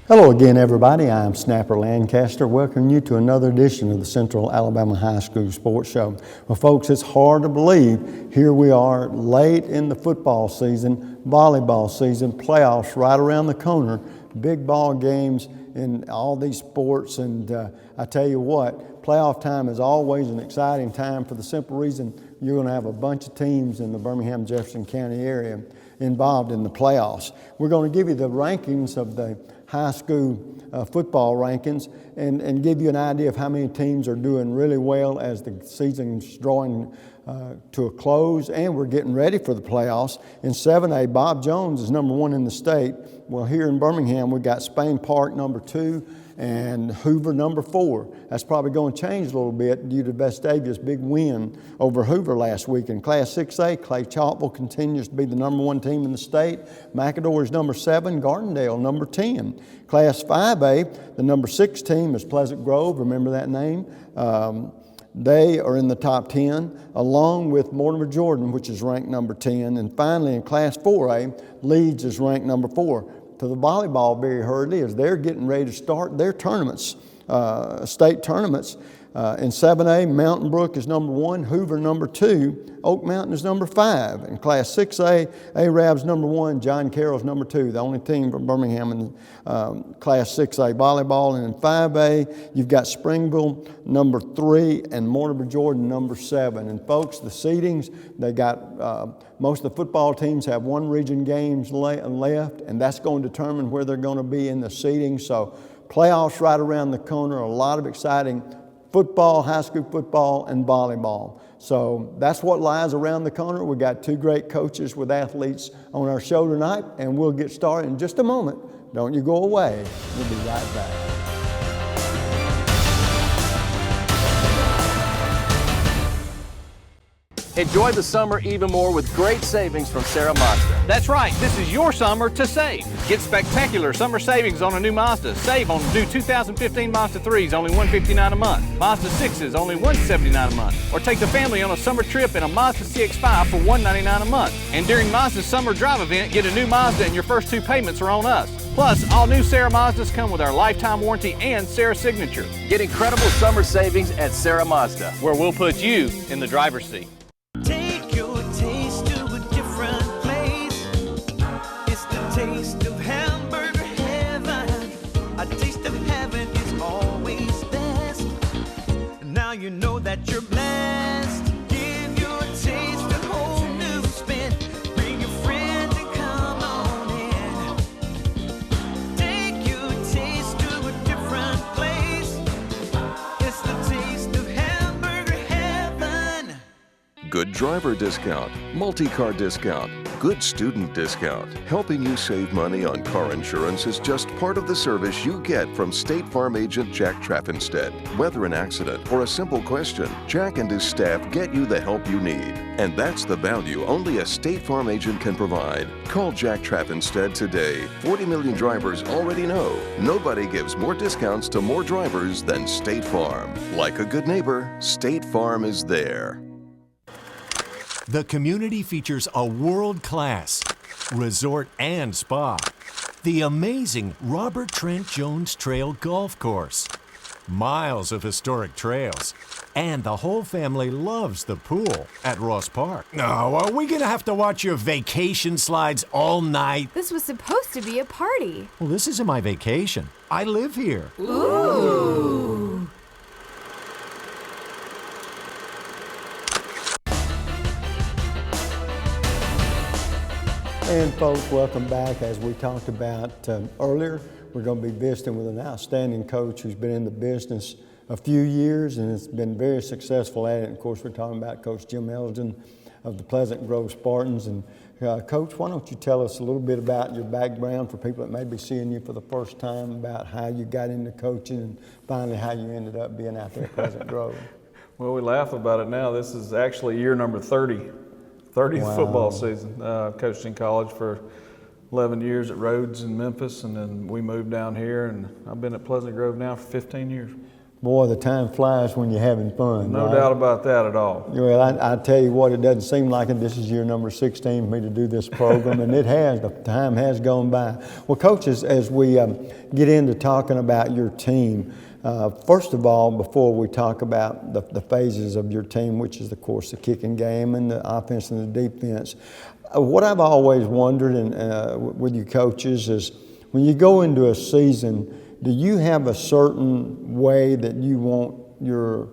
Hello again, everybody. I'm Snapper Lancaster, welcoming you to another edition of the Central Alabama High School Sports Show. Well, folks, it's hard to believe here we are late in the football season, volleyball season, playoffs right around the corner, big ball games in all these sports, and I tell you what, playoff time is always an exciting time for the simple reason you're going to have a bunch of teams in the Birmingham-Jefferson County area involved in the playoffs. We're going to give you the rankings of the high school football rankings and give you an idea of how many teams are doing really well as the season's drawing to a close, and we're getting ready for the playoffs. In 7A, Bob Jones is number 1 in the state. Well, here in Birmingham, we've got Spain Park number 2 and Hoover number 4. That's probably going to change a little bit due to Vestavia's big win over Hoover last week. In Class 6A, Clay Chalkville continues to be the number 1 team in the state. McAdoo is number 7, Gardendale number 10. Class 5A, the number 6 team is Pleasant Grove, remember that name? They are in the top 10, along with Mortimer Jordan, which is ranked number 10. And finally, in Class 4A, Leeds is ranked number 4. To the volleyball very hurriedly as they're getting ready to start their tournaments, state tournaments. In 7A, Mountain Brook is number 1, Hoover number 2, Oak Mountain is number 5. In Class 6A, Arab's number 1, John Carroll's number 2, the only team from Birmingham in Class 6A volleyball. And in 5A, you've got Springville number 3 and Mortimer Jordan number 7. And folks, the seedings, they got most of the football teams have 1 region games left, and that's going to determine where they're going to be in the seeding. So playoffs right around the corner, a lot of exciting football, high school football, and volleyball. So that's what lies around the corner. We've got 2 great coaches with athletes on our show tonight, and we'll get started in just a moment. Don't you go away. We'll be right back. Enjoy the summer even more with great savings from Sarah Mazda. That's right, this is your summer to save. Get spectacular summer savings on a new Mazda. Save on new 2015 Mazda 3s, only $159 a month. Mazda 6s, only $179 a month. Or take the family on a summer trip in a Mazda CX-5 for $199 a month. And during Mazda's Summer Drive event, get a new Mazda and your first 2 payments are on us. Plus, all new Sarah Mazdas come with our lifetime warranty and Sarah signature. Get incredible summer savings at Sarah Mazda, where we'll put you in the driver's seat. Take your taste to a different place. It's the taste of hamburger heaven. A taste of heaven is always best. Now you know that you're blessed. Give your taste a whole new spin. Bring your friends and come on in. Take your taste to a different place. It's the taste of hamburger heaven. Good driver discount, multi-car discount, good student discount. Helping you save money on car insurance is just part of the service you get from State Farm agent Jack Traffinstead. Whether an accident or a simple question, Jack and his staff get you the help you need. And that's the value only a State Farm agent can provide. Call Jack Traffinstead today. 40 million drivers already know nobody gives more discounts to more drivers than State Farm. Like a good neighbor, State Farm is there. The community features a world-class resort and spa, the amazing Robert Trent Jones Trail Golf Course, miles of historic trails, and the whole family loves the pool at Ross Park. Now, are we gonna have to watch your vacation slides all night? This was supposed to be a party. Well, this isn't my vacation. I live here. Ooh. And folks, welcome back. As we talked about earlier, we're going to be visiting with an outstanding coach who's been in the business a few years and has been very successful at it. And of course, we're talking about Coach Jim Elgin of the Pleasant Grove Spartans. And Coach, why don't you tell us a little bit about your background for people that may be seeing you for the first time, about how you got into coaching and finally how you ended up being out there at Pleasant Grove. Well, we laugh about it now. This is actually year number 30. 30th Wow. football season. Coached in college for 11 years at Rhodes in Memphis, and then we moved down here, and I've been at Pleasant Grove now for 15 years. Boy, the time flies when you're having fun. No right? doubt about that at all. Well, I tell you what, it doesn't seem like it. This is year number 16 for me to do this program, and the time has gone by. Well, Coach, as we get into talking about your team, first of all, before we talk about the phases of your team, which is, of course, the kicking game and the offense and the defense, what I've always wondered with you coaches is when you go into a season, do you have a certain way that you want your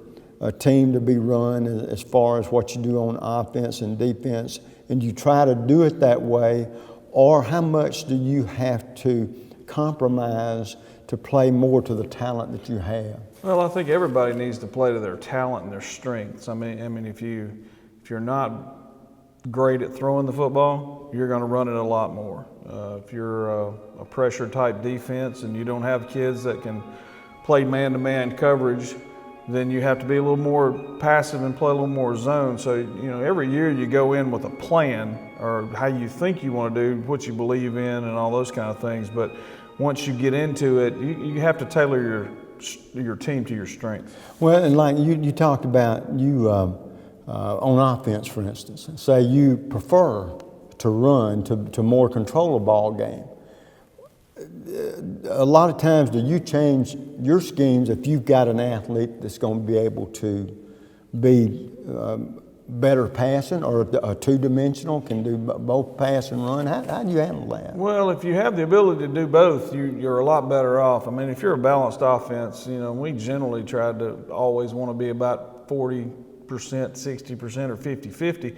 team to be run as far as what you do on offense and defense, and you try to do it that way, or how much do you have to compromise to play more to the talent that you have? Well, I think everybody needs to play to their talent and their strengths. I mean, if you're not great at throwing the football, you're going to run it a lot more. If you're a pressure type defense and you don't have kids that can play man-to-man coverage, then you have to be a little more passive and play a little more zone. So, every year you go in with a plan or how you think you want to do, what you believe in and all those kind of things. But once you get into it, you have to tailor your team to your strength. Well, and like you talked about, on offense, for instance, say you prefer to run to more control a ball game. A lot of times, do you change your schemes if you've got an athlete that's going to be able to be better passing or two-dimensional, can do both pass and run? How do you handle that? Well, if you have the ability to do both, you're a lot better off. I mean, if you're a balanced offense, we generally try to always want to be about 40%, 60% or 50-50.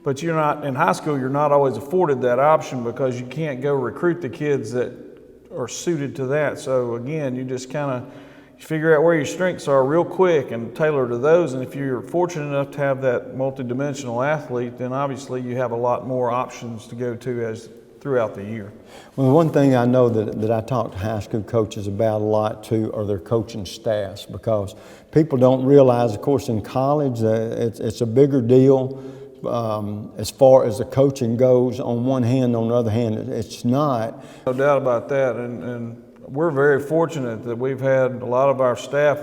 But you're not, in high school, you're not always afforded that option because you can't go recruit the kids that are suited to that. So again, you just kind of figure out where your strengths are real quick and tailor to those. And if you're fortunate enough to have that multidimensional athlete, then obviously you have a lot more options to go to throughout the year. Well, one thing I know that I talk to high school coaches about a lot too are their coaching staffs, because people don't realize, of course, in college it's a bigger deal as far as the coaching goes on one hand. On the other hand, it's not. No doubt about that, and we're very fortunate that we've had a lot of our staff,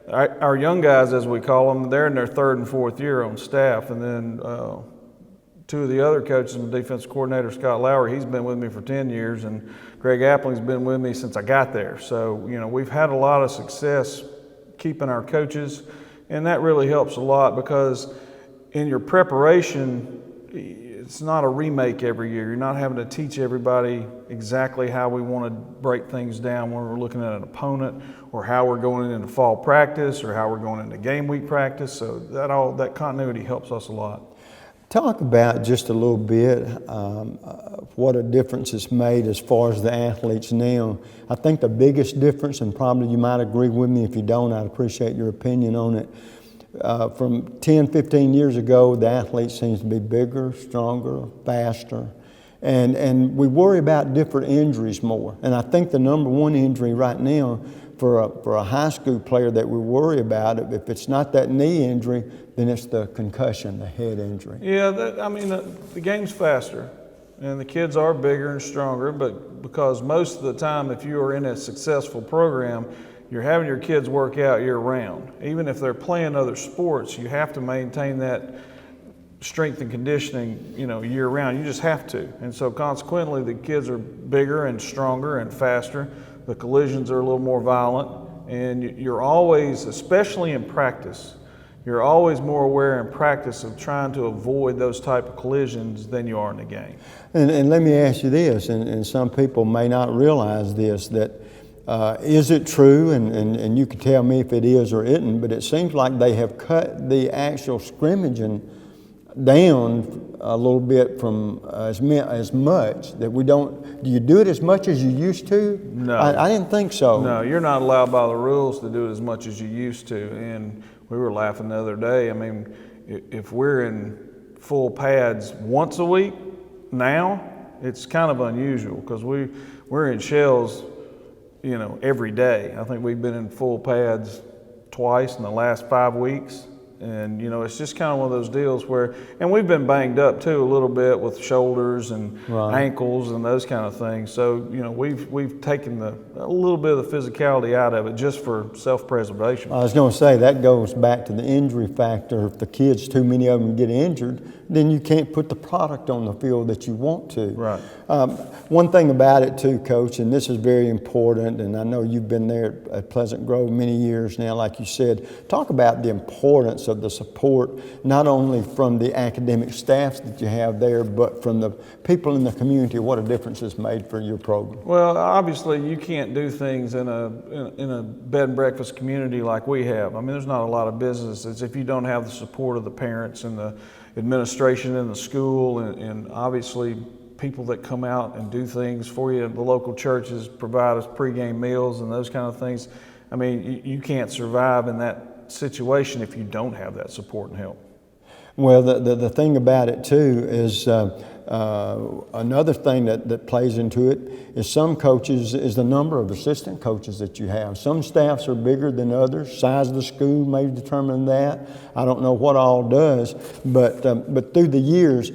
our young guys as we call them, they're in their third and fourth year on staff, and then two of the other coaches, my defensive coordinator, Scott Lowry, he's been with me for 10 years, and Greg Appling's been with me since I got there. So, we've had a lot of success keeping our coaches, and that really helps a lot because in your preparation, it's not a remake every year. You're not having to teach everybody exactly how we want to break things down when we're looking at an opponent, or how we're going into fall practice, or how we're going into game week practice. So that continuity helps us a lot. Talk about just a little bit what a difference it's made as far as the athletes now. I think the biggest difference, and probably you might agree with me, if you don't, I'd appreciate your opinion on it. From 10, 15 years ago, the athlete seems to be bigger, stronger, faster, and we worry about different injuries more. And I think the number one injury right now for a high school player that we worry about, if it's not that knee injury, then it's the concussion, the head injury. Yeah, the game's faster, and the kids are bigger and stronger, but because most of the time, if you are in a successful program, you're having your kids work out year-round. Even if they're playing other sports, you have to maintain that strength and conditioning, year-round. You just have to. And so consequently, the kids are bigger and stronger and faster. The collisions are a little more violent. And you're always, especially in practice, you're always more aware in practice of trying to avoid those type of collisions than you are in the game. And let me ask you this, and some people may not realize this, that is it true, and you can tell me if it is or isn't, but it seems like they have cut the actual scrimmaging down a little bit from as much that we don't. Do you do it as much as you used to? No. I didn't think so. No, you're not allowed by the rules to do it as much as you used to. And we were laughing the other day. I mean, if we're in full pads once a week now, it's kind of unusual because we're in shells, every day. I think we've been in full pads twice in the last 5 weeks. And, you know, it's just kind of one of those deals where, and we've been banged up too a little bit with shoulders and ankles and those kind of things. So, you know, we've taken a little bit of the physicality out of it just for self-preservation. I was going to say, that goes back to the injury factor. If the kids, too many of them get injured, then you can't put the product on the field that you want to. Right. One thing about it too, Coach, and this is very important, and I know you've been there at Pleasant Grove many years now, like you said, talk about the importance of the support, not only from the academic staffs that you have there, but from the people in the community, what a difference it's made for your program. Well, obviously you can't do things in a bed and breakfast community like we have. I mean, there's not a lot of businesses if you don't have the support of the parents and the administration in the school, and obviously people that come out and do things for you. The local churches provide us pregame meals and those kind of things. I mean, you can't survive in that situation if you don't have that support and help. Well, the thing about it too is another thing that plays into it is some coaches is the number of assistant coaches that you have. Some staffs are bigger than others. Size of the school may determine that. I don't know what all does, but through the years,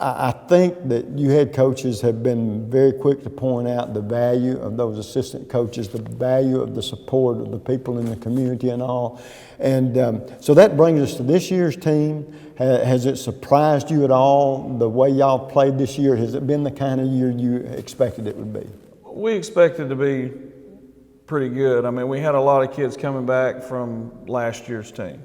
I think that you head coaches have been very quick to point out the value of those assistant coaches, the value of the support of the people in the community and all. And so that brings us to this year's team. Has it surprised you at all, the way y'all played this year? Has it been the kind of year you expected it would be? We expected to be pretty good. I mean, we had a lot of kids coming back from last year's team.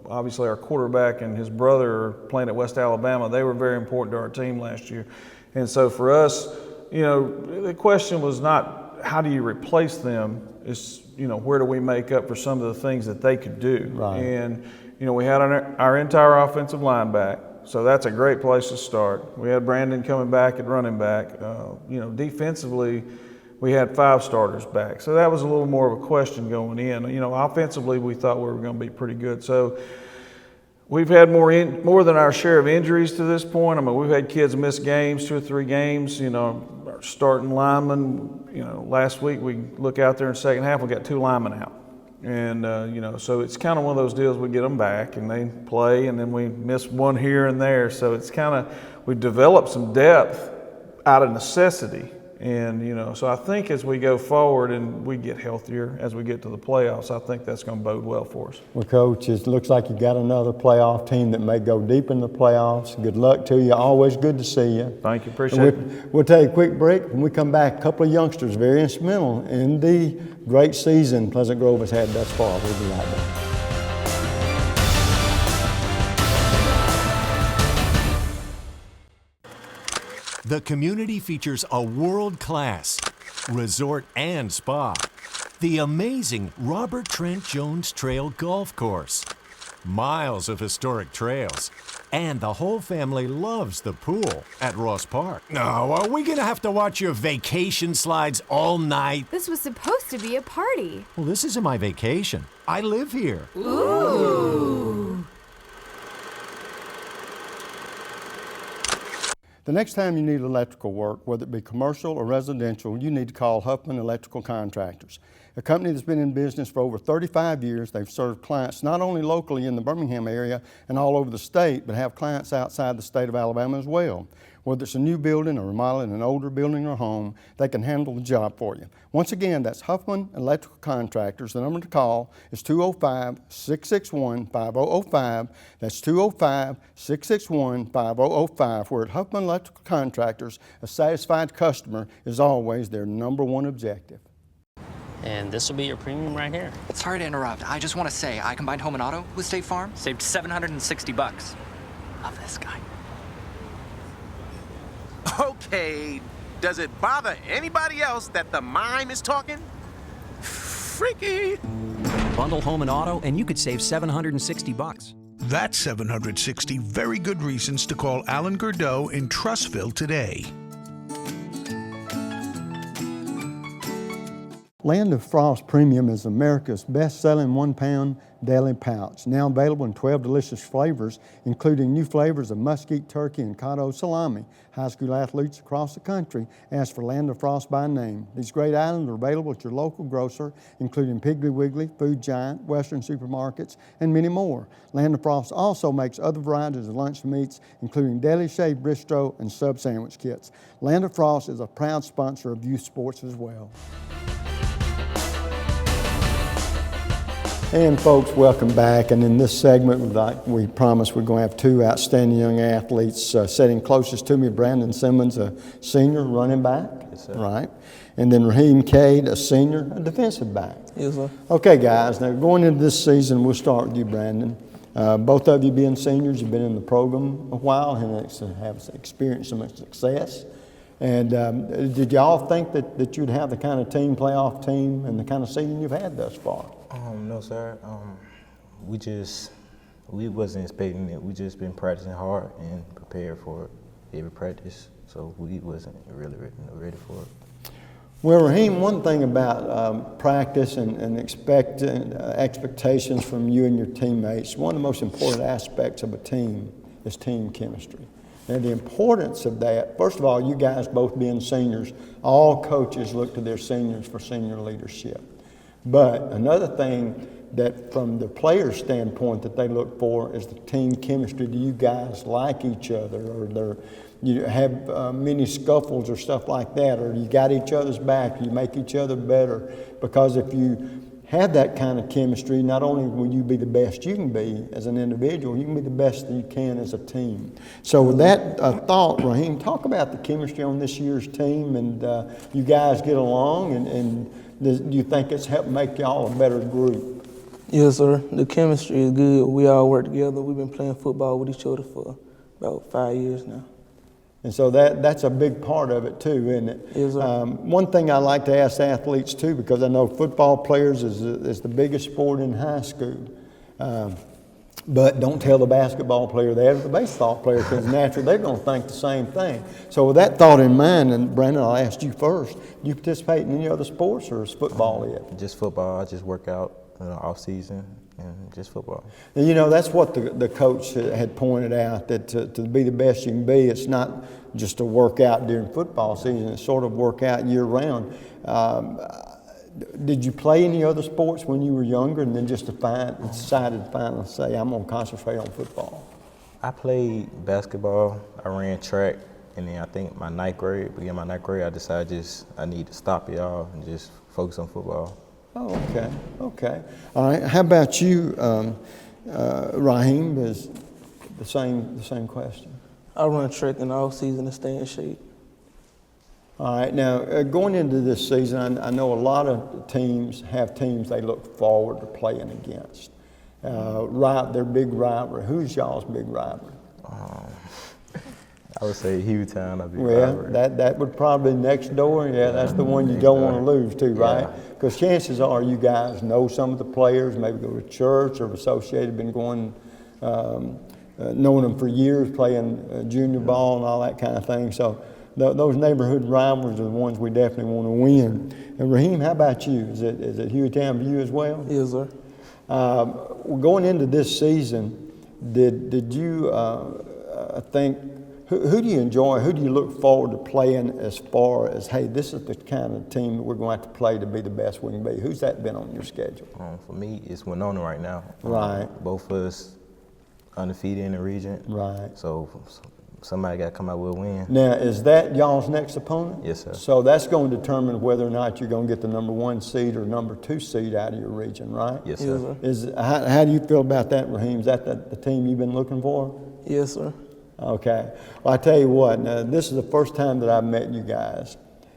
Obviously, our quarterback and his brother are playing at West Alabama. They were very important to our team last year. And so for us, you know, the question was not how do you replace them, it's, you know, where do we make up for some of the things that they could do. Right. And, you know, we had our entire offensive line back, so that's a great place to start. We had Brandon coming back at running back. You know, defensively, we had 5 starters back, so that was a little more of a question going in. You know, offensively, we thought we were going to be pretty good. So we've had more than our share of injuries to this point. I mean, we've had kids miss games, 2 or 3 games. You know, our starting linemen. You know, last week we look out there in the second half, we got 2 linemen out, and you know, so it's kind of one of those deals. We get them back and they play, and then we miss one here and there. So it's kind of, we developed some depth out of necessity. And, you know, so I think as we go forward and we get healthier as we get to the playoffs, I think that's going to bode well for us. Well, Coach, it looks like you got another playoff team that may go deep in the playoffs. Good luck to you. Always good to see you. Thank you. Appreciate it. We'll take a quick break. When we come back, a couple of youngsters very instrumental in the great season Pleasant Grove has had thus far. We'll be right back. The community features a world-class resort and spa, the amazing Robert Trent Jones Trail Golf Course, miles of historic trails, and the whole family loves the pool at Ross Park. Now, are we gonna have to watch your vacation slides all night? This was supposed to be a party. Well, this isn't my vacation. I live here. Ooh. The next time you need electrical work, whether it be commercial or residential, you need to call Huffman Electrical Contractors. A company that's been in business for over 35 years. They've served clients not only locally in the Birmingham area and all over the state, but have clients outside the state of Alabama as well. Whether it's a new building or remodeling an older building or home, they can handle the job for you. Once again, that's Huffman Electrical Contractors. The number to call is 205-661-5005. That's 205-661-5005. Where at Huffman Electrical Contractors, a satisfied customer is always their #1 objective. And this will be your premium right here. Sorry to interrupt. I just want to say I combined home and auto with State Farm. Saved $760. Love this guy. Okay, does it bother anybody else that the mime is talking? Freaky. Bundle home and auto, and you could save $760. That's 760 very good reasons to call Alan Gurdeau in Trussville today. Land of Frost Premium is America's best-selling 1-pound deli pouch, now available in 12 delicious flavors, including new flavors of mesquite turkey and cotto salami. High school athletes across the country ask for Land of Frost by name. These great items are available at your local grocer, including Piggly Wiggly, Food Giant, Western supermarkets, and many more. Land of Frost also makes other varieties of lunch meats, including deli shaved bistro and sub sandwich kits. Land of Frost is a proud sponsor of youth sports as well. And folks, welcome back. And in this segment, like we promised, we're going to have two outstanding young athletes. Sitting closest to me, Brandon Simmons, a senior running back, yes, sir. Right? And then Raheem Cade, a senior, a defensive back. Yes, sir. Okay, guys, now going into this season, we'll start with you, Brandon. Both of you being seniors, you've been in the program a while and have experienced some success. And did y'all think that you'd have the kind of playoff team, and the kind of season you've had thus far? No, sir. We wasn't expecting it. We just been practicing hard and prepared for every practice, so we wasn't really ready for it. Well, Raheem, one thing about practice and expectations from you and your teammates, one of the most important aspects of a team is team chemistry. And the importance of that, first of all, you guys both being seniors, all coaches look to their seniors for senior leadership. But another thing that from the player's standpoint that they look for is the team chemistry. Do you guys like each other, or you have many scuffles or stuff like that, or you got each other's back, you make each other better? Because if you have that kind of chemistry, not only will you be the best you can be as an individual, you can be the best that you can as a team. So with that thought, Raheem, talk about the chemistry on this year's team, and you guys get along, and do you think it's helped make y'all a better group? Yes, sir. The chemistry is good. We all work together. We've been playing football with each other for about 5 years now. And so that's a big part of it too, isn't it? Yes, sir. One thing I like to ask athletes too, because I know football players is the biggest sport in high school. But don't tell the basketball player that or the baseball player, because naturally they're going to think the same thing. So with that thought in mind, and Brandon, I'll ask you first, do you participate in any other sports, or is football it? Just football. I just work out off season and just football. And you know, that's what the coach had pointed out, that to be the best you can be, it's not just to work out during football season, it's sort of work out year round. Did you play any other sports when you were younger, and then just decided to finally say, I'm going to concentrate on football? I played basketball, I ran track, and then I think my ninth grade, I decided I need to stop it all and just focus on football. Oh, okay. All right, how about you, Raheem? Is the same question? I run track in the off season to stay in shape. All right, now going into this season, I know a lot of teams have teams they look forward to playing against. Their big rivalry. Who's y'all's big rivalry? I would say Hewtown. That would probably be next door. Yeah, that's the one you don't want to lose to, right? Because chances are you guys know some of the players, maybe go to church or associated, been going, knowing them for years, playing junior ball and all that kind of thing. So those neighborhood rivalries are the ones we definitely want to win. And Raheem, how about you? Is it Hewtown for you as well? Yes, sir. Going into this season, did you think, who do you enjoy, who do you look forward to playing, as far as, hey, this is the kind of team that we're going to have to play to be the best we can be? Who's that been on your schedule? For me, it's Winona right now. Right. Both of us undefeated in the region. Right. So somebody got to come out with a win. Now, is that y'all's next opponent? Yes, sir. So that's going to determine whether or not you're going to get the number 1 seed or number 2 seed out of your region, right? Yes, sir. Yes, sir. How do you feel about that, Raheem? Is that the team you've been looking for? Yes, sir. Okay. Well, I tell you what, now, this is the first time that I've met you guys.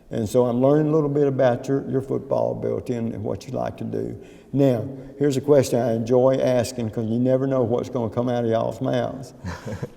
And so I'm learning a little bit about your football ability and what you like to do. Now, here's a question I enjoy asking, because you never know what's going to come out of y'all's mouths.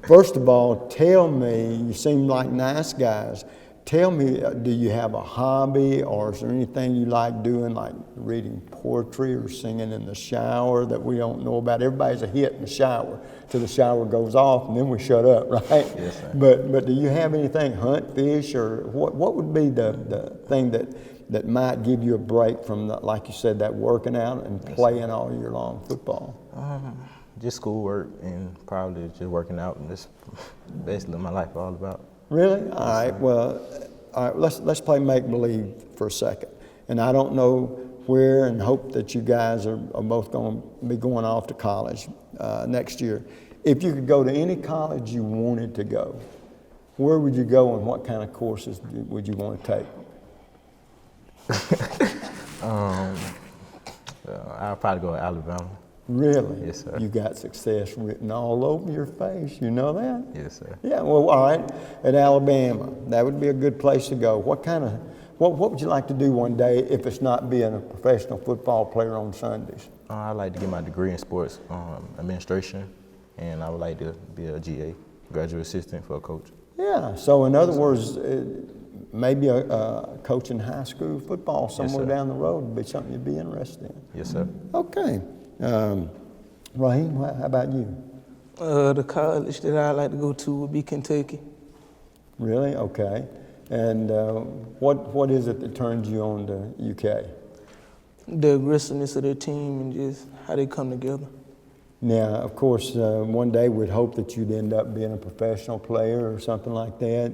First of all, tell me, you seem like nice guys, tell me, do you have a hobby, or is there anything you like doing, like reading poetry or singing in the shower that we don't know about? Everybody's a hit in the shower till the shower goes off, and then we shut up, right? Yes, sir. But do you have anything, hunt, fish, or what would be the thing that that might give you a break from, like you said, that working out and playing all year long football? Just schoolwork and probably just working out, and that's basically my life all about. Really? All right. Well, all right. Let's play make believe for a second. And I don't know where, and hope that you guys are both going to be going off to college next year. If you could go to any college you wanted to go, where would you go, and what kind of courses would you want to take? I'll probably go to Alabama. Really? Yes, sir. You got success written all over your face. You know that? Yes, sir. Yeah. Well, all right. At Alabama, that would be a good place to go. What would you like to do one day if it's not being a professional football player on Sundays? I'd like to get my degree in sports administration, and I would like to be a GA, graduate assistant for a coach. Yeah. So in other words, maybe a coach in high school football somewhere down the road would be something you'd be interested in. Yes, sir. Okay. Raheem, how about you? The college that I'd like to go to would be Kentucky. Really? Okay. And what is it that turns you on to UK? The aggressiveness of their team and just how they come together. Now, of course, one day we'd hope that you'd end up being a professional player or something like that.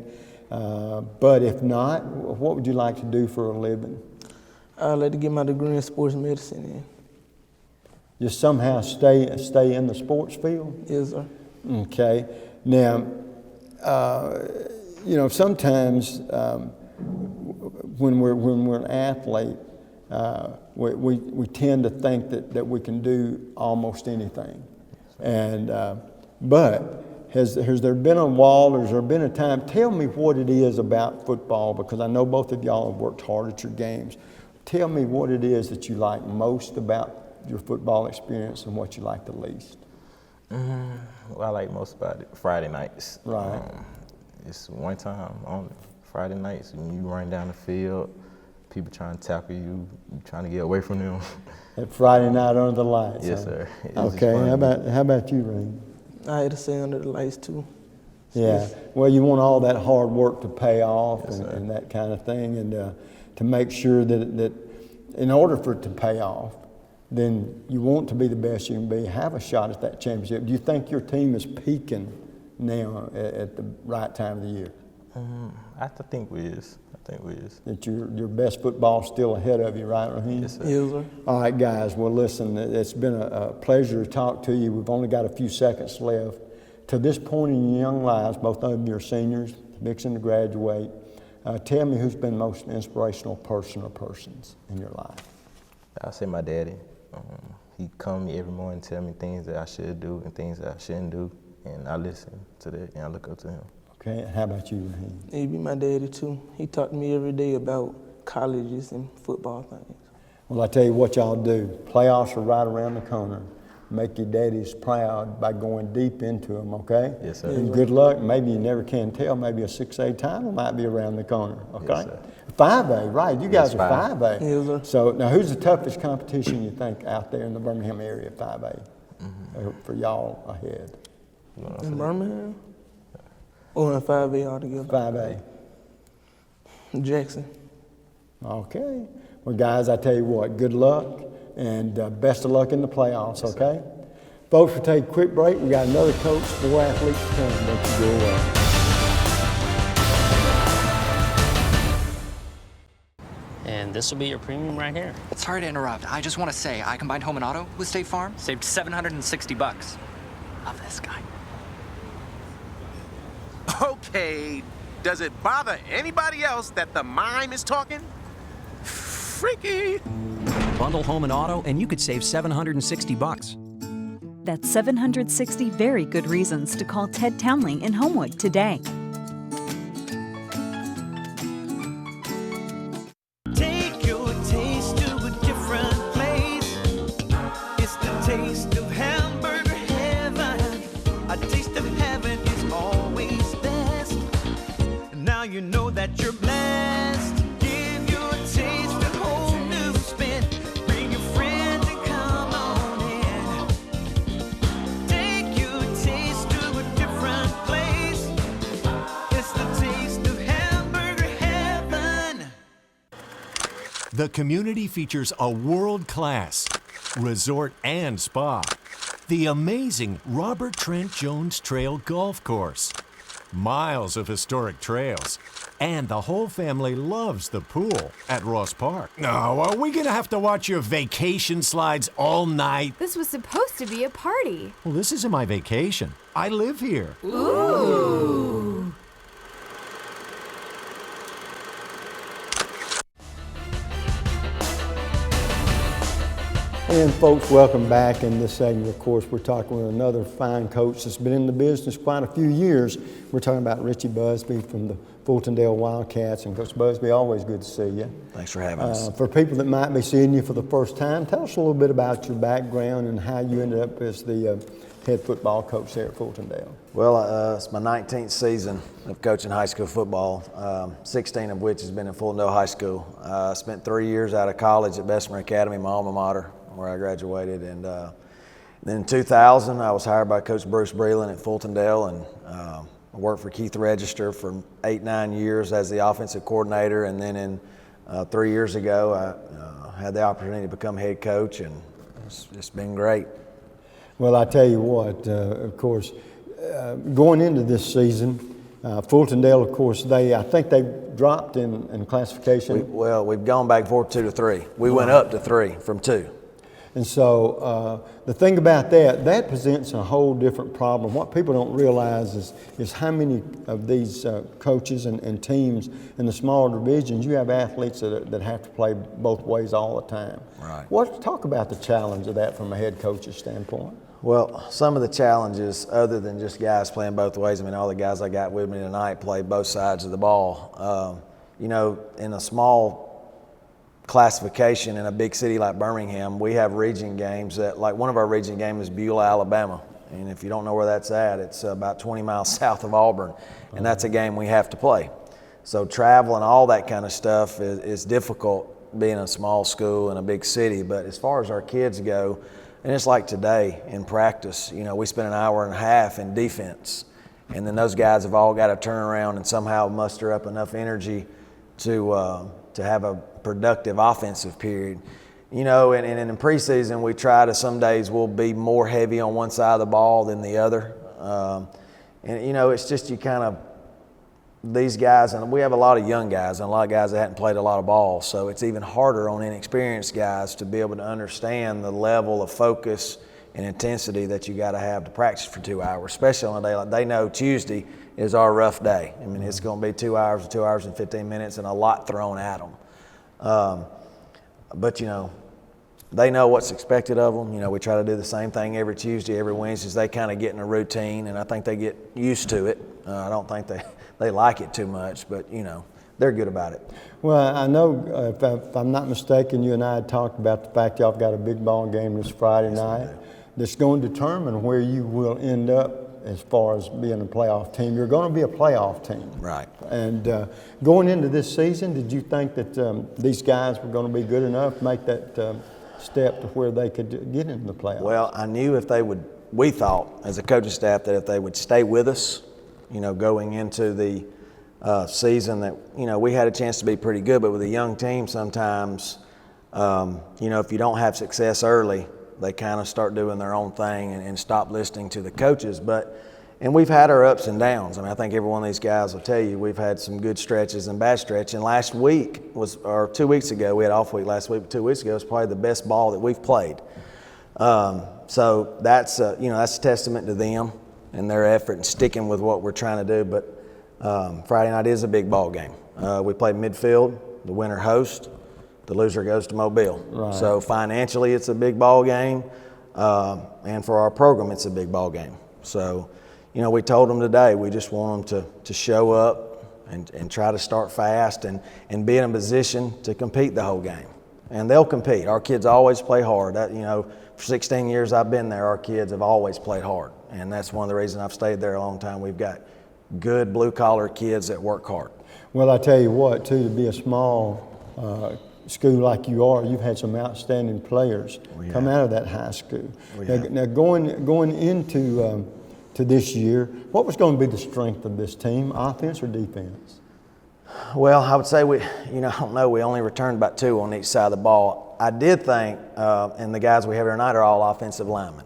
But if not, what would you like to do for a living? I'd like to get my degree in sports medicine and just somehow stay in the sports field? Yes, sir. Okay. Now, sometimes when we're an athlete, we tend to think that we can do almost anything. And but has there been a wall, or has there been a time? Tell me what it is about football, because I know both of y'all have worked hard at your games. Tell me what it is that you like most about your football experience and what you like the least. What I like most about it, Friday nights. Right. It's one time on Friday nights when you run down the field, people trying to tackle you, trying to get away from them. At Friday night under the lights. Yes, huh? sir. It's Okay. How about you, Ray? I had to stay under the lights too. Yeah. Well, you want all that hard work to pay off, Yes, and that kind of thing, and to make sure that in order for it to pay off, then you want to be the best you can be, have a shot at that championship. Do you think your team is peaking now at the right time of the year? I think we is. That your best football still ahead of you, right, Raheem? Yes, sir. Yes, sir. All right, guys. Well, listen, it's been a pleasure to talk to you. We've only got a few seconds left. To this point in your young lives, both of you are seniors, fixing to graduate. Tell me who's been the most inspirational person or persons in your life. I'll say my daddy. He come me every morning, tell me things that I should do and things that I shouldn't do, and I listen to that and I look up to him. Okay, and how about you, Raheem? He'd be my daddy too. He talked to me every day about colleges and football things. Well, I tell you what y'all do. Playoffs are right around the corner. Make your daddies proud by going deep into them, okay? Yes, sir. And good luck. Maybe you never can tell. Maybe a 6A title might be around the corner, okay? Yes, sir. 5A, right. You guys are 5A. Yes, sir. So now who's the toughest competition you think out there in the Birmingham area, 5A, for y'all ahead? In Birmingham? Or in 5A altogether? 5A. Jackson. Okay. Well, guys, I tell you what, good luck and best of luck in the playoffs, okay? Folks, we'll take a quick break. We got another coach, 4 athletes coming. Don't you go away. And this will be your premium right here. Sorry to interrupt. I just want to say I combined home and auto with State Farm. Saved $760. Love this guy. Okay, does it bother anybody else that the mime is talking? Freaky. Bundle home and auto, and you could save $760. That's 760 very good reasons to call Ted Townley in Homewood today. Take your taste to a different place. It's the taste of hamburger heaven. A taste of heaven is always best. Now you know that you're blessed. Give your taste a whole new spin. Bring your friends and come on in. Take your taste to a different place. It's the taste of hamburger heaven. The community features a world-class resort and spa, the amazing Robert Trent Jones Trail Golf Course, miles of historic trails, and the whole family loves the pool at Ross Park. No, are we gonna have to watch your vacation slides all night? This was supposed to be a party. Well, this isn't my vacation. I live here. Ooh. And folks, welcome back. In this segment, of course, we're talking with another fine coach that's been in the business quite a few years. We're talking about Richie Busby from the Fultondale Wildcats. And Coach Busby, always good to see you. Thanks for having us. For people that might be seeing you for the first time, tell us a little bit about your background and how you ended up as the head football coach there at Fultondale. Well, it's my 19th season of coaching high school football, 16 of which has been at Fultondale High School. I spent 3 years out of college at Bessemer Academy, my alma mater, where I graduated. And then in 2000, I was hired by Coach Bruce Breland at Fultondale, and I worked for Keith Register for 8-9 years as the offensive coordinator. And then in 3 years ago, I had the opportunity to become head coach, and it's been great. Well, I tell you what, of course, going into this season, Fultondale, of course, I think they dropped in classification. We've gone back 2 to 3. We went up to 3 from 2. And so the thing about that presents a whole different problem. What people don't realize is how many of these coaches and teams in the smaller divisions, you have athletes that have to play both ways all the time. Right. Talk about the challenge of that from a head coach's standpoint. Well, some of the challenges, other than just guys playing both ways, I mean, all the guys I got with me tonight play both sides of the ball. You know, in a small classification in a big city like Birmingham, we have region games that, like one of our region games is Beulah, Alabama. And if you don't know where that's at, it's about 20 miles south of Auburn. And that's a game we have to play. So travel and all that kind of stuff is difficult being a small school in a big city. But as far as our kids go, and it's like today in practice, you know, we spent an hour and a half in defense. And then those guys have all got to turn around and somehow muster up enough energy to have a productive offensive period. You know, and in preseason, we try to, some days we'll be more heavy on one side of the ball than the other. And, you know, it's just you kind of, these guys, and we have a lot of young guys and a lot of guys that hadn't played a lot of ball, so it's even harder on inexperienced guys to be able to understand the level of focus and intensity that you got to have to practice for 2 hours, especially on a day like they know Tuesday is our rough day. I mean, it's going to be 2 hours, 2 hours and 15 minutes, and a lot thrown at them. But, you know, they know what's expected of them. You know, we try to do the same thing every Tuesday, every Wednesday. They kind of get in a routine, and I think they get used to it. I don't think they like it too much, but, you know, they're good about it. Well, I know, if I'm not mistaken, you and I had talked about the fact y'all got a big ball game this Friday night that's going to determine where you will end up as far as being a playoff team. You're going to be a playoff team. Right. And going into this season, did you think that these guys were going to be good enough to make that step to where they could get into the playoffs? Well, I knew if they would, we thought as a coaching staff that if they would stay with us, you know, going into the season that, you know, we had a chance to be pretty good, but with a young team sometimes, you know, if you don't have success early, they kind of start doing their own thing and stop listening to the coaches. And we've had our ups and downs. I mean, I think every one of these guys will tell you we've had some good stretches and bad stretches. And last week or 2 weeks ago, we had off week last week, but 2 weeks ago was probably the best ball that we've played. So that's, you know, that's a testament to them and their effort and sticking with what we're trying to do. But Friday night is a big ball game. We play midfield, the winner host. The loser goes to Mobile. Right. So financially, it's a big ball game, and for our program, it's a big ball game. So, you know, we told them today we just want them to show up and try to start fast and be in a position to compete the whole game. And they'll compete. Our kids always play hard. That, you know, for 16 years I've been there, our kids have always played hard, and that's one of the reasons I've stayed there a long time. We've got good blue-collar kids that work hard. Well, I tell you what, too, to be a small school like you are, you've had some outstanding players come out of that high school. Now going into to this year, what was going to be the strength of this team, offense or defense? Well, I would say I don't know, we only returned about 2 on each side of the ball. I did think, and the guys we have here tonight are all offensive linemen.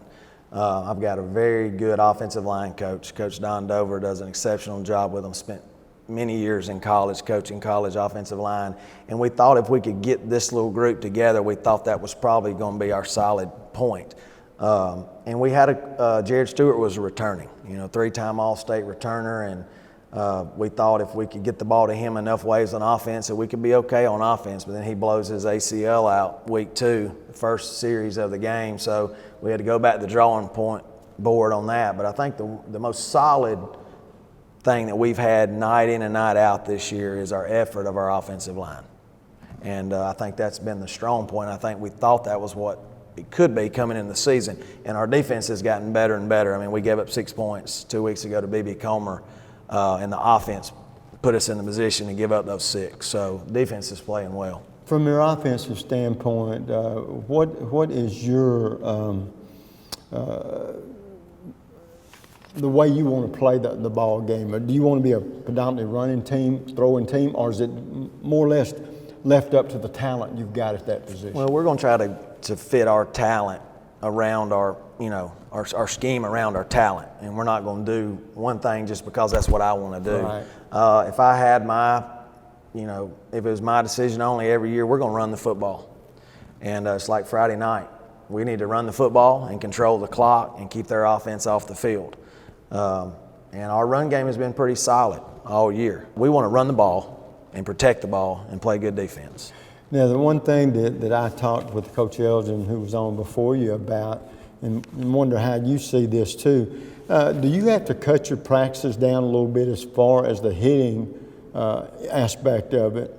I've got a very good offensive line coach. Coach Don Dover does an exceptional job with them. Spent many years in college coaching college offensive line, and we thought if we could get this little group together, we thought that was probably going to be our solid point. And we had Jared Stewart was returning, 3-time All-State returner, and we thought if we could get the ball to him enough ways on offense that we could be okay on offense, but then he blows his ACL out week 2, the first series of the game, so we had to go back to the drawing board on that. But I think the most solid thing that we've had night in and night out this year is our effort of our offensive line. And I think that's been the strong point. I think we thought that was what it could be coming in the season. And our defense has gotten better and better. I mean, we gave up 6 points 2 weeks ago to B.B. Comer, and the offense put us in the position to give up those 6. So defense is playing well. From your offensive standpoint, what is your the way you want to play the ball game? Or do you want to be a predominantly running team, throwing team, or is it more or less left up to the talent you've got at that position? Well, we're going to try to fit our talent around our scheme around our talent, and we're not going to do one thing just because that's what I want to do. Right. If I had if it was my decision only every year, we're going to run the football. And it's like Friday night. We need to run the football and control the clock and keep their offense off the field. And our run game has been pretty solid all year. We want to run the ball and protect the ball and play good defense. Now, the one thing that I talked with Coach Elgin, who was on before you, about, and wonder how you see this too, do you have to cut your practices down a little bit as far as the hitting aspect of it?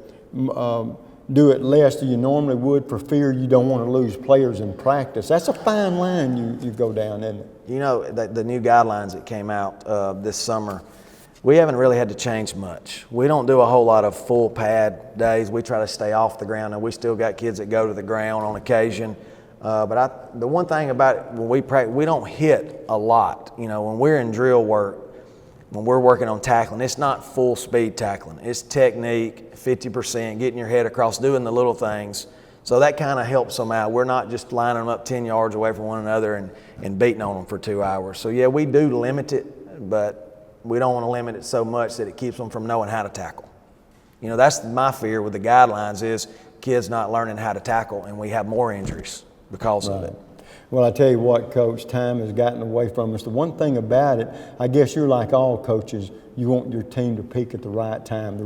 Do it less than you normally would for fear you don't want to lose players in practice? That's a fine line you go down, isn't it? The new guidelines that came out this summer, we haven't really had to change much. We don't do a whole lot of full pad days. We try to stay off the ground, and we still got kids that go to the ground on occasion. But the one thing about it, when we practice, we don't hit a lot. When we're in drill work, when we're working on tackling, it's not full speed tackling. It's technique, 50%, getting your head across, doing the little things. So that kind of helps them out. We're not just lining them up 10 yards away from one another and beating on them for 2 hours. So yeah, we do limit it, but we don't want to limit it so much that it keeps them from knowing how to tackle. That's my fear with the guidelines is kids not learning how to tackle, and we have more injuries because of it. Well, I tell you what, Coach, time has gotten away from us. The one thing about it, I guess you're like all coaches, you want your team to peak at the right time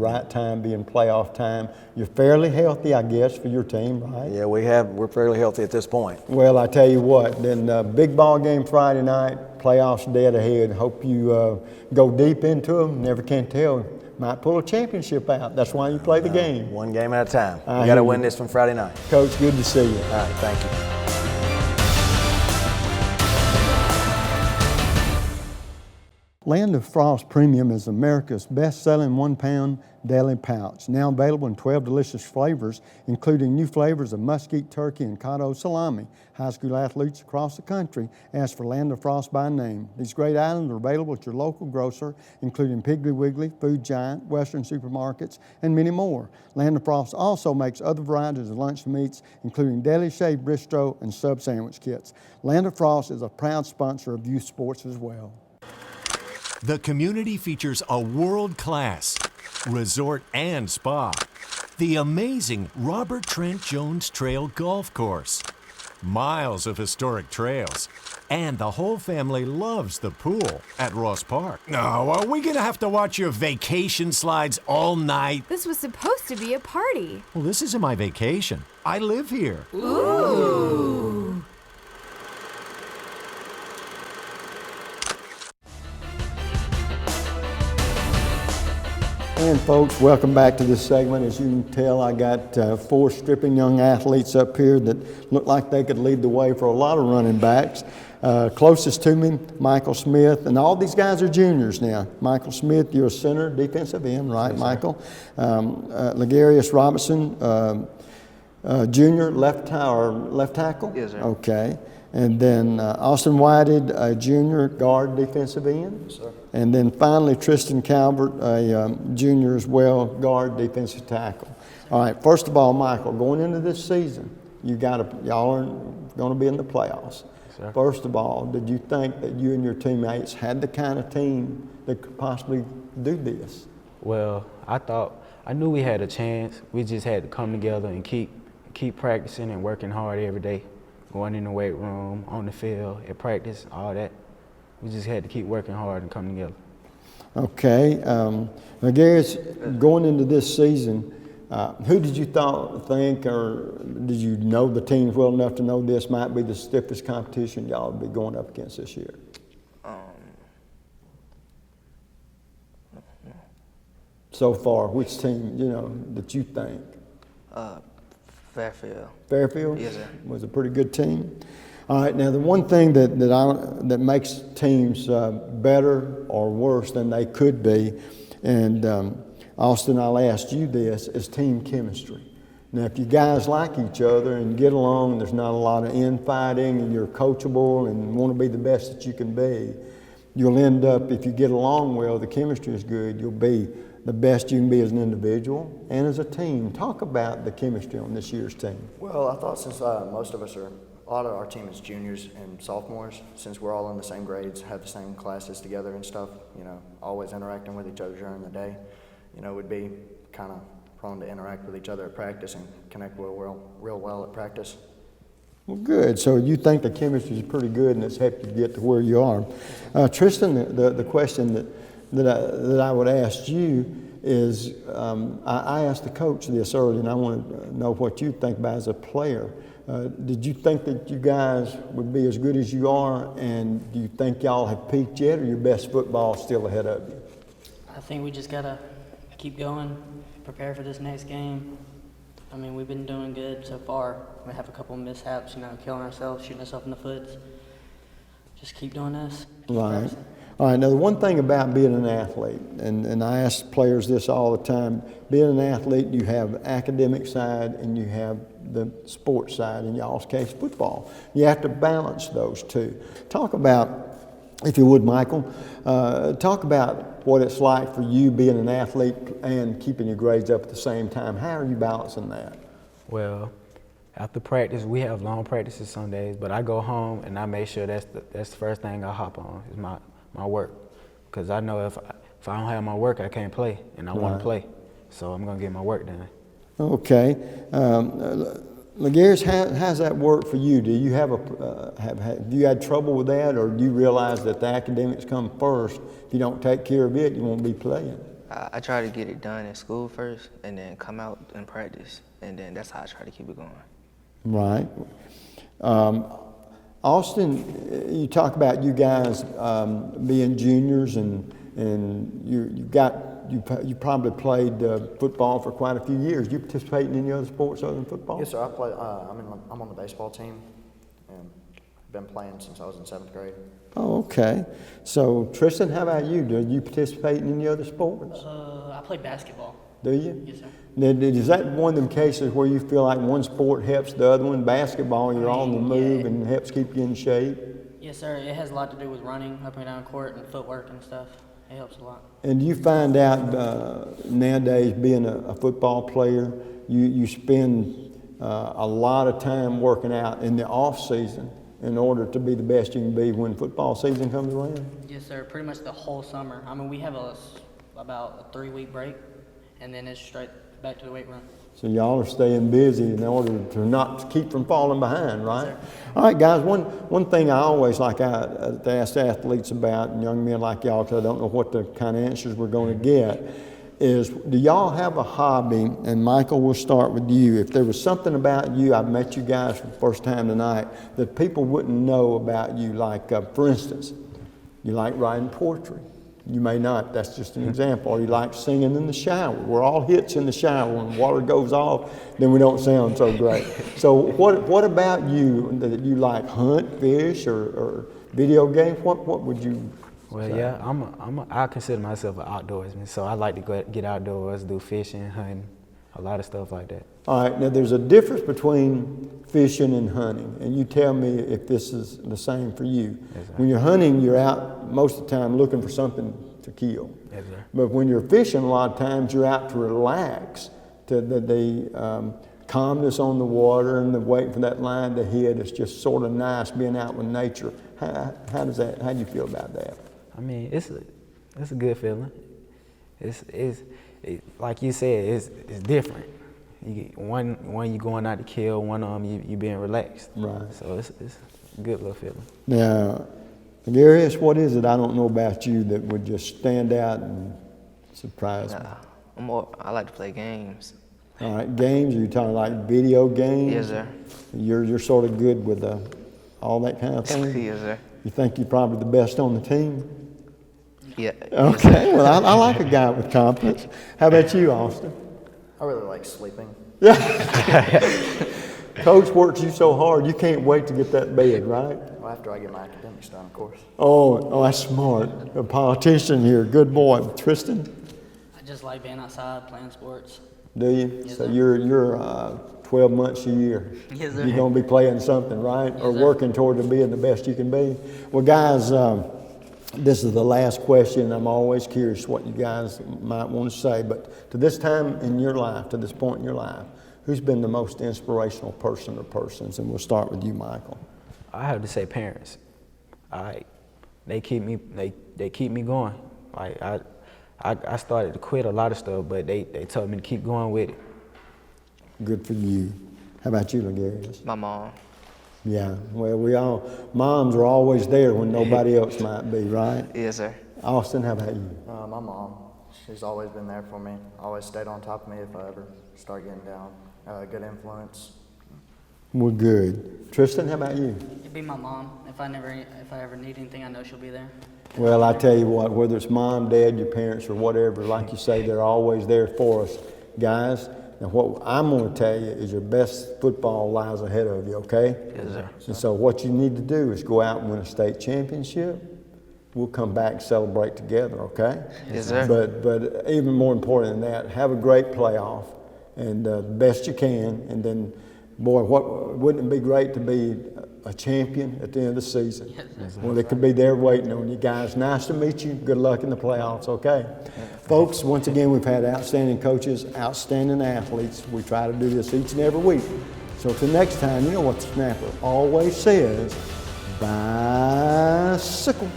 being playoff time. You're fairly healthy, I guess, for your team, right? Yeah, we're fairly healthy at this point. Well, I tell you what, then big ball game Friday night, playoffs dead ahead. Hope you go deep into them. Never can tell. Might pull a championship out. That's why you play the game. One game at a time. We got to win this one Friday night. Coach, good to see you. All right, thank you. Land of Frost Premium is America's best-selling 1-pound deli pouch, now available in 12 delicious flavors, including new flavors of mesquite turkey and cotto salami. High school athletes across the country ask for Land of Frost by name. These great items are available at your local grocer, including Piggly Wiggly, Food Giant, Western supermarkets, and many more. Land of Frost also makes other varieties of lunch meats, including deli shaved bistro and sub sandwich kits. Land of Frost is a proud sponsor of youth sports as well. The community features a world-class resort and spa, the amazing Robert Trent Jones Trail Golf Course, miles of historic trails, and the whole family loves the pool at Ross Park. No, are we gonna have to watch your vacation slides all night? This was supposed to be a party. Well, this isn't my vacation. I live here. Ooh. And folks, welcome back to this segment. As you can tell, I got 4 stripping young athletes up here that look like they could lead the way for a lot of running backs. Closest to me, Michael Smith, and all these guys are juniors now. Michael Smith, you're a center, defensive end, right, yes, Michael? Legarius Robinson, junior, left tackle? Yes, sir. Okay. And then Austin Whited, a junior guard defensive end. Yes, sir. And then finally Tristan Calvert, a junior as well, guard defensive tackle. All right, first of all, Michael, going into this season, y'all are going to be in the playoffs. Sir. First of all, did you think that you and your teammates had the kind of team that could possibly do this? Well, I knew we had a chance. We just had to come together and keep practicing and working hard every day, going in the weight room, on the field, at practice, all that. We just had to keep working hard and come together. Okay. Now, Gary, going into this season, who did you think, or did you know the teams well enough to know this might be the stiffest competition y'all would be going up against this year? So far, which team, that you think? Fairfield. Fairfield? Yes, sir. Was a pretty good team. All right, now the one thing that makes teams better or worse than they could be, and Austin, I'll ask you this, is team chemistry. Now, if you guys like each other and get along, there's not a lot of infighting, and you're coachable and want to be the best that you can be, you'll end up, if you get along well, the chemistry is good, you'll be the best you can be as an individual and as a team. Talk about the chemistry on this year's team. Well, I thought since most of us a lot of our team is juniors and sophomores, since we're all in the same grades, have the same classes together and stuff, always interacting with each other during the day, we'd be kind of prone to interact with each other at practice and connect real well at practice. Well, good. So you think the chemistry is pretty good and it's helped you get to where you are. Tristan, the question that I would ask you is, I asked the coach this earlier, and I want to know what you think about as a player. Did you think that you guys would be as good as you are, and do you think y'all have peaked yet, or your best football is still ahead of you? I think we just got to keep going, prepare for this next game. I mean, we've been doing good so far. We have a couple of mishaps, killing ourselves, shooting ourselves in the foot. Just keep doing this. Right. All right, now the one thing about being an athlete, and I ask players this all the time, being an athlete, you have academic side and you have the sports side, in y'all's case, football. You have to balance those two. Talk about, if you would, Michael, talk about what it's like for you being an athlete and keeping your grades up at the same time. How are you balancing that? Well, after practice, we have long practices some days, but I go home and I make sure that's the first thing I hop on is my work, because I know if I don't have my work, I can't play, and I want to play, so I'm going to get my work done. Okay. LaGarris, how's that work for you? Do you have you had trouble with that, or do you realize that the academics come first? If you don't take care of it, you won't be playing. I try to get it done in school first, and then come out and practice, and then that's how I try to keep it going. Right. Austin, you talk about you guys being juniors, and you probably played football for quite a few years. You participate in any other sports other than football? Yes, sir. I play. I'm on the baseball team, and been playing since I was in 7th grade. Oh, okay. So Tristan, how about you? Do you participate in any other sports? I play basketball. Do you? Yes, sir. Now, is that one of them cases where you feel like one sport helps the other one? Basketball, you're on the move and helps keep you in shape? Yes, sir. It has a lot to do with running up and down court and footwork and stuff. It helps a lot. And you find out nowadays, being a football player, you spend a lot of time working out in the off season in order to be the best you can be when football season comes around? Yes, sir. Pretty much the whole summer. I mean, we have about a 3-week break, and then it's straight back to the weight room. So y'all are staying busy in order to not keep from falling behind, right? All right, guys, one thing I always like to ask athletes about, and young men like y'all, because I don't know what the kind of answers we're going to get, is do y'all have a hobby? And Michael, we'll start with you. If there was something about you, I've met you guys for the first time tonight, that people wouldn't know about you, like, for instance, you like writing poetry. You may not, that's just an example. Or you like singing in the shower. We're all hits in the shower. When water goes off, then we don't sound so great. So what about you that you like hunt, fish, or video games? What would you Well, say? yeah, I consider myself an outdoorsman, so I like to get outdoors, do fishing, hunting, a lot of stuff like that. All right, now there's a difference between fishing and hunting, and you tell me if this is the same for you. Yes, sir. When you're hunting, you're out most of the time looking for something to kill. Yes, sir. But when you're fishing, a lot of times you're out to relax, to the calmness on the water and the waiting for that line to hit. It's just sort of nice being out with nature. How do you feel about that? I mean, it's a good feeling. Like you said, it's different. One you going out to kill, one you being relaxed. Right. So it's a good little feeling. Now, Garius, what is it I don't know about you that would just stand out and surprise me? I like to play games. All right, games? Are you talking like video games? Yes, sir. You're sort of good with all that kind of thing? Yes, sir. You think you're probably the best on the team? Yeah. Okay, well, I like a guy with confidence. How about you, Austin? I really like sleeping. Coach works you so hard, you can't wait to get that bed, right? Well, after I get my academics done, of course. Oh, that's smart. A politician here. Good boy. Tristan? I just like being outside, playing sports. Do you? Yes, So sir. you're 12 months a year. Yes, sir. You're going to be playing something, right? Or working toward being the best you can be. Well, guys, this is the last question. I'm always curious what you guys might want to say. But to this time in your life, to this point in your life, who's been the most inspirational person or persons? And we'll start with you, Michael. I have to say parents. They keep me going. Like I started to quit a lot of stuff, but they told me to keep going with it. Good for you. How about you, Legarius? My mom. Yeah, well, moms are always there when nobody else might be, right? Yes, sir. Austin, how about you? My mom, she's always been there for me. Always stayed on top of me if I ever start getting down. Good influence. Well, good. Tristan, how about you? It'd be my mom. If I ever need anything, I know she'll be there. Well, I tell you what, whether it's mom, dad, your parents, or whatever, like you say, they're always there for us. Guys, now what I'm going to tell you is your best football lies ahead of you, okay? Yes, sir. And so what you need to do is go out and win a state championship. We'll come back and celebrate together, okay? Yes, sir. But even more important than that, have a great playoff and the best you can. And then, boy, wouldn't it be great to be a champion at the end of the season? Yes, Well, they could be there waiting on you guys. Nice to meet you. Good luck in the playoffs, okay? Folks, once again, we've had outstanding coaches, outstanding athletes. We try to do this each and every week. So till next time, you know what the snapper always says, bicycle.